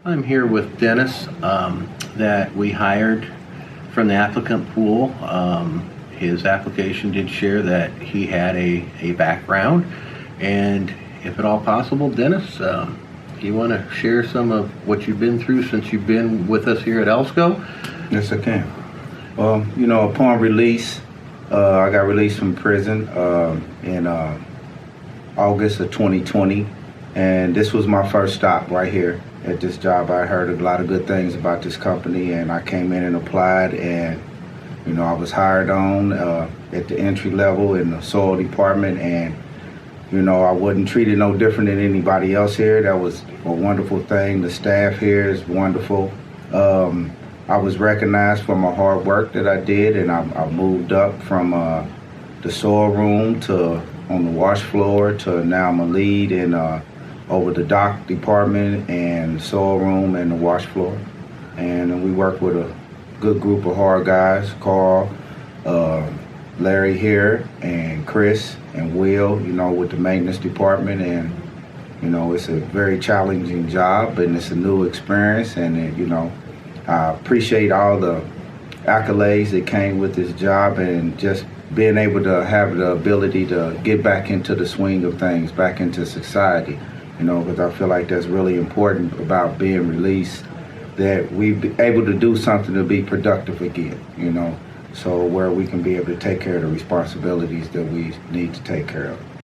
I'm here with Dennis that we hired from the applicant pool. His application did share that he had a background, and if at all possible, Dennis, do you want to share some of what you've been through since you've been with us here at ELSCO? Yes, I can. Upon release, I got released from prison in August of 2020, and this was my first stop right here at this job. I heard a lot of good things about this company, and I came in and applied, and I was hired on at the entry level in the soil department, and I wasn't treated no different than anybody else here. That was a wonderful thing. The staff here is wonderful. I was recognized for my hard work that I did, and I moved up from the soil room to on the wash floor to now I'm a lead in over the dock department and soil room and the wash floor. And we work with a good group of hard guys, Carl, Larry here, and Chris and Will, with the maintenance department. And, it's a very challenging job, and it's a new experience. And, I appreciate all the accolades that came with this job, and just being able to have the ability to get back into the swing of things, back into society, because I feel like that's really important about being released, that we be able to do something to be productive again, so where we can be able to take care of the responsibilities that we need to take care of.